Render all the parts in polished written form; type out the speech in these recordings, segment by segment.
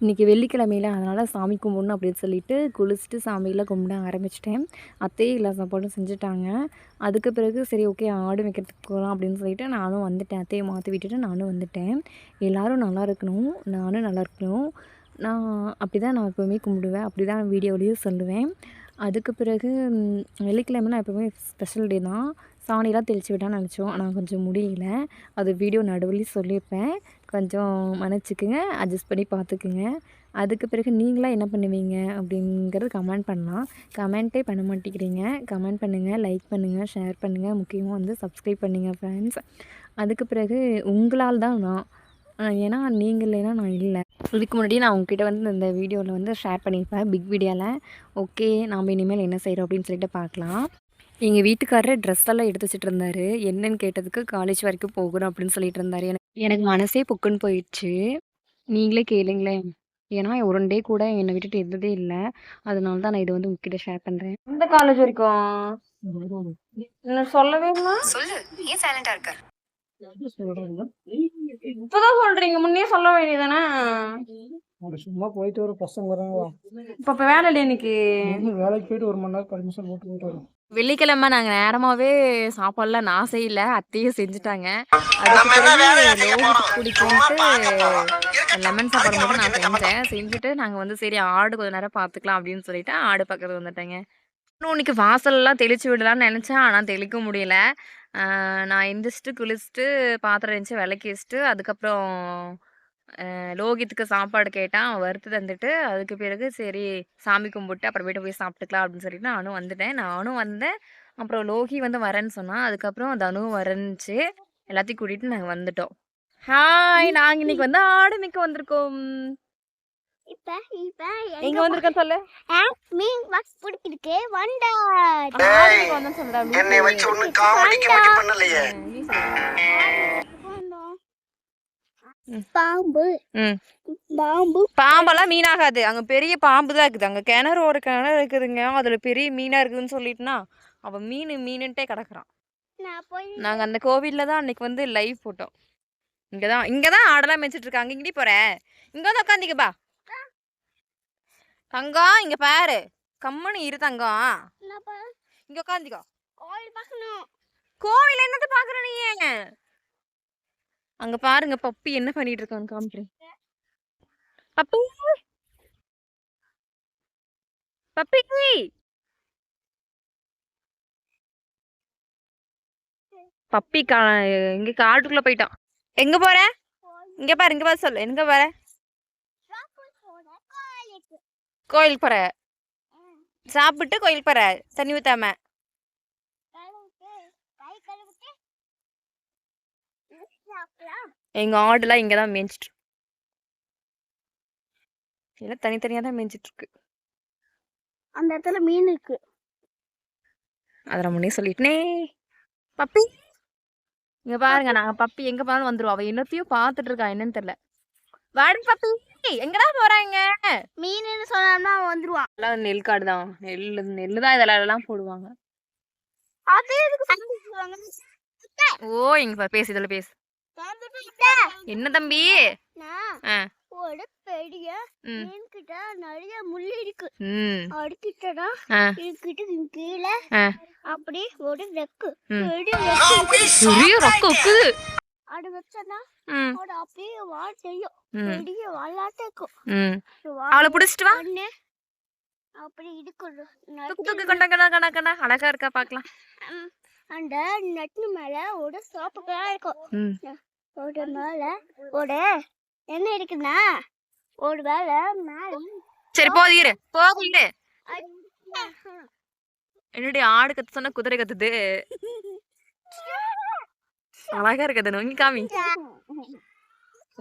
இன்றைக்கி வெள்ளிக்கிழமையில அதனால் சாமி கும்பிட்ணும் அப்படின்னு சொல்லிட்டு குளிச்சுட்டு சாமியெல்லாம் கும்பிட ஆரம்பிச்சிட்டேன். அத்தையே எல்லா சாப்பாடும் செஞ்சுட்டாங்க. அதுக்கு பிறகு சரி ஓகே ஆடு வைக்கிறதுக்கு போகலாம் அப்படின்னு சொல்லிட்டு நானும் வந்துட்டேன். அத்தையை மாற்றி விட்டுட்டு நானும் வந்துட்டேன். எல்லோரும் நல்லா இருக்கணும், நானும் நல்லா இருக்கணும். நான் அப்படி தான் நான் எப்போவுமே கும்பிடுவேன். அப்படி தான் வீடியோலேயும் சொல்லுவேன். அதுக்கு பிறகு வெள்ளிக்கிழமைனா எப்போவுமே ஸ்பெஷல் டே தான். சாணிலாம் தெளித்து விட்டான்னு நினச்சோம். ஆனால் கொஞ்சம் முடியல. அது வீடியோ நடுவுலையும் சொல்லியிருப்பேன். கொஞ்சம் மன்னிச்சிக்குங்க, அட்ஜஸ்ட் பண்ணி பார்த்துக்குங்க. அதுக்கு பிறகு நீங்களாம் என்ன பண்ணுவீங்க அப்படிங்கிறது கமெண்ட் பண்ணலாம். கமெண்ட்டே பண்ண மாட்டேங்கிறீங்க. கமெண்ட் பண்ணுங்கள், லைக் பண்ணுங்கள், ஷேர் பண்ணுங்கள், முக்கியமாக வந்து சப்ஸ்கிரைப் பண்ணுங்கள் ஃப்ரெண்ட்ஸ். அதுக்கு பிறகு உங்களால் தான் நான், ஏன்னா நீங்கள் இல்லைன்னா நான் இல்லை. இதுக்கு முன்னாடி நான் உங்ககிட்ட வந்து இந்த வீடியோவில் வந்து ஷேர் பண்ணியிருப்பேன் பிக் வீடியோவில். ஓகே நாம் இனிமேல் என்ன செய்கிறோம் அப்படின்னு சொல்லிட்டு பார்க்கலாம். எங்கள் வீட்டுக்காரர் ட்ரெஸ் எல்லாம் எடுத்து வச்சுட்டு இருந்தார். என்னன்னு கேட்டதுக்கு காலேஜ் வரைக்கும் போகணும் அப்படின்னு சொல்லிட்டு இருந்தார். எனக்கு மனசே புக்குன்னு போயிடுச்சு. நீங்களே கேளுங்களேன். ஏன்னா ஒரு டே கூட என்னை விட்டுட்டு இருந்ததே இல்லை. அதனால தான் நான் இதை வந்து உங்ககிட்ட ஷேர் பண்ணுறேன். எந்த காலேஜ் வரைக்கும் சொல்லவே சொல்லு, ஏன் சைலண்டா இருக்க? இப்பதான் சொல்றீங்க, முன்னே சொல்ல வேண்டியதானே. சும்மா போயிட்டு வர பசங்க வராங்க. இப்ப வேலை இல்லை இன்னைக்கு. வேலைக்கு போயிட்டு 1 மணி நேரம் பர்மிஷன் போட்டு வரோம். வெள்ளிக்கிழமை நாங்கள் நேரமாகவே சாப்பாடுலாம் நான் செய்யல, அத்தையும் செஞ்சுட்டாங்க. அதுக்கு பிறகு லோகிக்கு பிடிக்கும்ட்டு லெமன் சாப்பாடு மட்டும் நான் செஞ்சுட்டு நாங்கள் வந்து சரி ஆடு கொஞ்சம் நேரம் பார்த்துக்கலாம் அப்படின்னு சொல்லிட்டு ஆடு பக்கத்து வந்துட்டேங்க. இன்னும் இன்னைக்கு வாசல்லாம் தெளித்து விடலான்னு நினச்சேன், ஆனால் தெளிக்க முடியல. நான் எந்திரிச்சிட்டு குளிச்சுட்டு பாத்திரம் இருந்துச்சு விளக்கி வச்சுட்டு அதுக்கப்புறம் லோகித்துக்கு சாப்பாடு கேட்டான், வறுத்து தந்துட்டு அதுக்கு பிறகு சரி சாமி கும்பிட்டு அப்புறமேட்டு போய் சாப்பிட்டுக்கலாம் அப்படின்னு சொல்லிட்டு நானும் வந்தேன். அப்புறம் லோகி வந்து வரேன்னு சொன்னான். அதுக்கப்புறம் தனுவும் வரேன்னுச்சு. எல்லாத்தையும் கூட்டிகிட்டு நாங்கள் வந்துட்டோம். ஹாய், நாங்கள் இன்னைக்கு வந்து ஆடு மேய்க்க வந்திருக்கோம். எங்க வந்திருக்கேன் சொல்லு. மீன் பாக்ஸ் பிடிச்சிருக்கு வண்டா. என்னை வச்சு ஒண்ணு காமெடிக்கு மட்டும் பண்ணலையே. பாம்பு பாம்பு பாம்பெல்லாம் மீனாகாது. அங்க பெரிய பாம்பு தான் இருக்குது. அங்க ஒரு கிணறு இருக்குதுங்க. அதுல பெரிய மீனா இருக்குதுன்னு சொல்லிட்டுனா அவன் மீனுன்ட்டே கிடக்குறான். நாங்க அந்த கோவில்ல தான் அன்னைக்கு வந்து லைவ் போட்டோம். இங்கதான் ஆடெல்லாம் மேய்ச்சிட்டு இருக்காங்க. இங்கடி போற, இங்க வந்து உட்காந்துக்கப்பா தங்கம். இங்க பாரு, கம்முன்னு இரு தங்கம். இங்க உட்காந்துக்கோ. கோவில் என்னது பாக்குற நீ? அங்க பாருங்க பப்பி என்ன பண்ணிட்டு இருக்கான்னு காமிக்கிறேன். பப்பி பப்பி பப்பி இங்க காட்டுக்குள்ள போயிட்டான். எங்க போற? இங்க பாரு சொல்லு. எங்க போற? கோயிலுக்கு போற. சாப்பிட்டு கோயிலுக்கு போற தண்ணி ஊத்தாம. எங்க ஆடுலாம் இங்கதான் மேய்ச்சிட்டு எல்லாம் தனித்தனியா தான் மேய்ச்சிட்டு இருக்கு. அந்த இடத்துல மீன் இருக்கு. அத முன்னே சொல்லிட்டனே. பப்பி இங்க பாருங்க, நாங்க பப்பி எங்க போனாலும் வந்துருவோம். அவ என்னத்தையும் பாத்துட்டு இருக்கா, என்னன்னு தெரியல. வாடி பப்பி, எங்கடா போறாங்க? மீன்னு சொன்னா வந்துருவான். எல்லாம் நெல் காடு தான். நெல்லு தான் இதெல்லாம் போடுவாங்க. ஓ எங்க பேசு, இதுல பேசு. என்ன தம்பி? ஒரு பெரிய மீன் கிட்ட நிறைய முள் இருக்கு. அடிக்கிட்டா இதுக்கிட்ட கீழே அப்படி ஒரு ரெக்கு பெரிய ரெக்கு இருக்குது. அது வச்சனா அது அப்படியே வால் செய்யும். பெரிய வாலாட்ட இருக்கும். அவளை பிடிச்சிட்டு வா. அப்படி இருக்கு. அழகா இருக்கா பாக்கலாம். அந்த நட்டு மேல ஒரு சோப்புக்கா இருக்கும். ஒரு மேல ஒரு என்ன இருக்குன்னா ஒரு வேலை மேல. சரி போதிரு போதிரு. என்னடி ஆடு கத்து சொன்னா குதிரை கத்துது. அழகா இருக்குது நோங்கி காமி.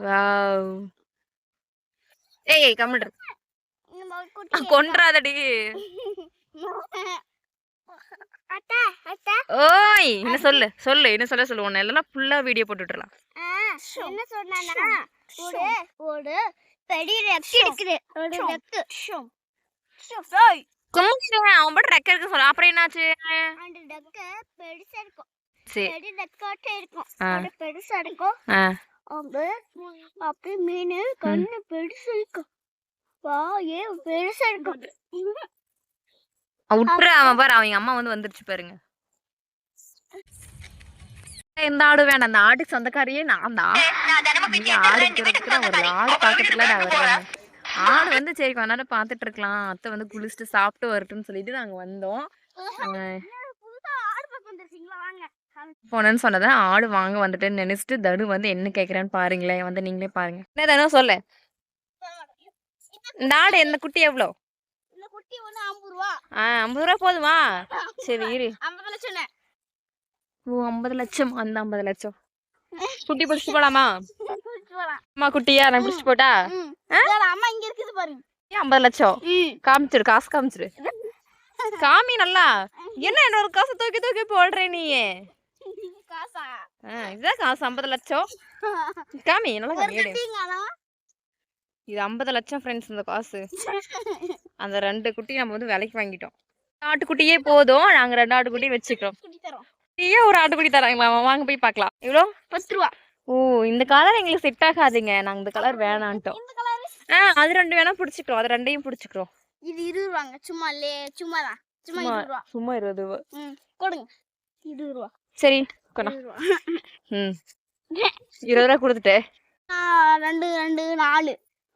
வாவ். ஏய் கம்முடு. கொன்றாதடி. ஓய் என்ன சொல்லு என்ன சொல்ல உன்னை எல்லாம் ஃபுல்லா வீடியோ போட்டுடலாம். என்ன சொன்னா ஒரு பெரிய ரெக்கு இருக்குது. ஒரு ரெக்கு அவன் பட் ரெக்க இருக்கு சொல்ல. அப்புறம் என்னாச்சு? அந்த ரெக்க பெருசா இருக்கும். சரி ரெக்காட்டே இருக்கும். அது பெருசா இருக்கும். அப்படியே மீன் கண்ணு பெருசா இருக்கும். வா ஏன் பெருசா இருக்கும் விட்டுற அவன் பாரு அவங்க அம்மா வந்து வந்துருச்சு பாருங்க. இந்த ஆடு வேணாம், அந்த ஆட்டுக்கு சொந்தக்காரியே நான் தான். ஆடு விற்கிறதுக்கு தான் ஒரு ஆடு பார்க்கறதுக்குலாம் நான் வருவேன். ஆடு வந்து சரி கொஞ்ச நேரம் பார்த்துட்டு இருக்கலாம், அத்தை வந்து குளிச்சுட்டு சாப்பிட்டு வரட்டும்னு சொல்லிட்டு நாங்கள் வந்தோம். புதுசா ஆடு பக்கம் வந்துருக்கீங்களா வாங்க போனேன்னு சொன்னதான் ஆடு வாங்க வந்துட்டேன்னு நினைச்சிட்டு தனு வந்து என்ன கேட்குறேன்னு பாருங்களேன், வந்து நீங்களே பாருங்க. என்ன தனு சொல்லு, இந்த ஆடு என்ன குட்டி எவ்வளோ? இந்த குட்டி ஒண்ணு 50 ரூபா. 50 ரூபா போதுமா? சரி இரு. 50 லட்சம். ஓ 50 லட்சம், அந்த 50 லட்சம் குட்டி பிடிச்சிட்டு போலாமா? போலாம். அம்மா குட்டியா நான் பிடிச்சிட்டு போட்டா? அம்மா இங்க இருக்குது பாருங்க. 50 லட்சம் காமிச்சிரு, காசு காமிச்சிரு, காமி நல்லா. என்ன என்னோட காசு தூக்கி தூக்கி போடுற நீ? காசா? இதுதான் காசு 50 லட்சம். காமி நல்லா காமி. இது 50 லட்சம் ஃப்ரெண்ட்ஸ் இந்த காசு. அந்த 2 குட்டி நம்ம வந்து விலைக்கு வாங்கிட்டோம். ஆட்டுக்குட்டியே போதும், நாங்க 2 ஆட்டுக்குட்டி வச்சுக்கிறோம். ஒரு ஆட்டுக்குட்டி தராங்களா? வாங்க போய் பார்க்கலாம். இவ்வளோ 10 ரூபா. ஓ இந்த கலர் எங்களுக்கு செட் ஆகாதுங்க, நாங்க இந்த கலர் வேணான்ட்டோம். அது 2 வேணா பிடிச்சிக்கிறோம், அது 2ஐயும் பிடிச்சிக்கிறோம். இது 20 ரூபாங்க. சும்மாதான் சும்மா 20 ரூபா. சும்மா 20 ரூபா கொடுங்க. 20 ரூபா. சரி கொண்டா. 20 ரூபா கொடுத்துட்டு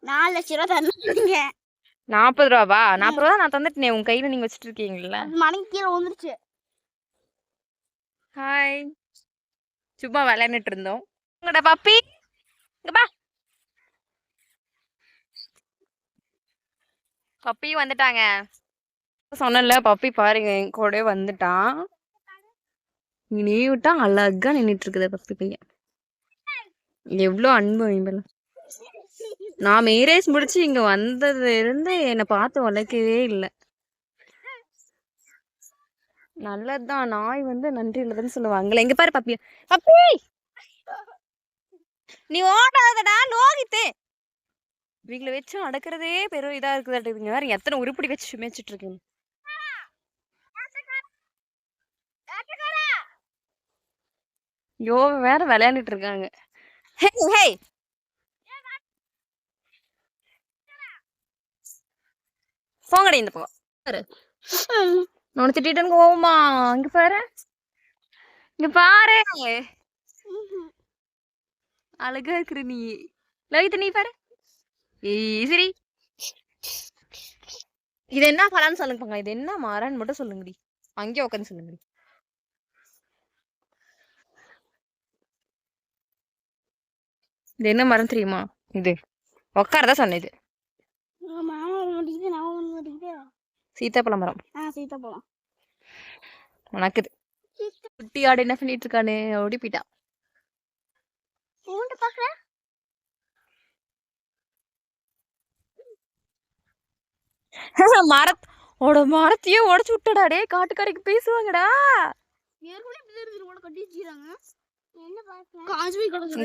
4 லட்சம் ரூபா தரணுங்க. 40 ரூபாவா? 40 ரூபா நான் தந்துட்டேன், உங்க கையில நீங்க வச்சுட்டு இருக்கீங்கல்ல. மடங்கி கீழே வந்துருச்சு. ஹாய், சும்மா விளையாண்டுட்டு இருந்தோம். உங்களோட பப்பி இங்க பா. பப்பி வந்துட்டாங்க. சொன்னல பப்பி பாருங்க என் கூட வந்துட்டான். நீ விட்டா அழகா நின்றுட்டு இருக்குது பப்பி பையன். எவ்வளோ அன்பு இவன். நான் மேரேஜ் முடிச்சு இங்க வந்ததுல இருந்து என்னை பார்த்து உழைக்கவே இல்லை. நல்லதுதான், நாய் வந்து நன்றி இல்லதுன்னு சொல்லுவாங்களே. இங்க பாரு பப்பி. பப்பி நீ ஓடாதடா லோகித்து. இவங்களை வச்சு அடக்கிறதே பெரும் இதா இருக்குதாட்டுங்க. வேற எத்தனை உருப்படி வச்சு மேய்ச்சிட்டு இருக்கீங்க. யோ வேற விளையாண்டுட்டு இருக்காங்க. போங்கடி இந்த பக்கம். நான் திட்டிட்டு போவோமா? இங்க பாரு, இங்க பாரு, அழகா இருக்கிற நீ. லவித்த நீ பாரு. சரி இது என்ன பழம்னு சொல்லுங்க, இது என்ன மரம்னு மட்டும் சொல்லுங்கடி. அங்கேயே உட்காந்து சொல்லுங்கடி. இது என்ன மரம் தெரியுமா? இது உக்காரதா சொன்னது. சீத்தாப்பழ மரம். சீத்தாப்பழம் உனக்குது. குட்டி ஆடு என்ன பண்ணிட்டு இருக்கானு ஓடி போயிட்டா. மரத்தையே உடச்சு விட்டடாடே. காட்டுக்காரைக்கு பேசுவாங்கடா.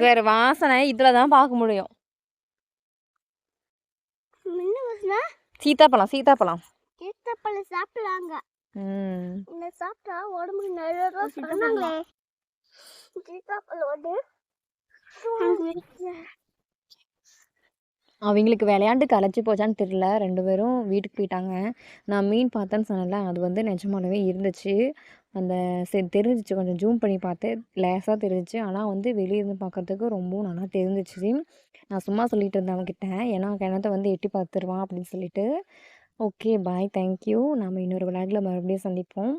வேற வாசனை இதுலதான் பார்க்க முடியும். சீத்தாப்பழம் சீத்தாப்பழம் சீத்தாப்பழம் சாப்பிடலாங்க. இந்த சாப்பிட்டா உடம்புக்கு நல்லதா சொன்னாங்களே. சீத்தாப்பழம் அவங்களுக்கு விளையாண்டு களைச்சி போச்சான்னு தெரியல, 2 பேரும் வீட்டுக்கு போயிட்டாங்க. நான் மீன் பார்த்தேன்னு சொன்னேன்ல, அது வந்து நிஜமானவே இருந்துச்சு. அந்த தெரிஞ்சிச்சு, கொஞ்சம் ஜூம் பண்ணி பார்த்தேன், லேசாக தெரிஞ்சிச்சு. ஆனால் வந்து வெளியே இருந்து பார்க்கறதுக்கு ரொம்பவும் நல்லா தெரிஞ்சிச்சு. நான் சும்மா சொல்லிட்டு இருந்தேன் அவன்கிட்ட, ஏன்னா கிணத்தை வந்து எட்டி பார்த்துருவான் அப்படின்னு சொல்லிட்டு. Okay bye, thank you. நம்ம இன்னொரு விளையாட்டில் மறுபடியும் சந்திப்போம்.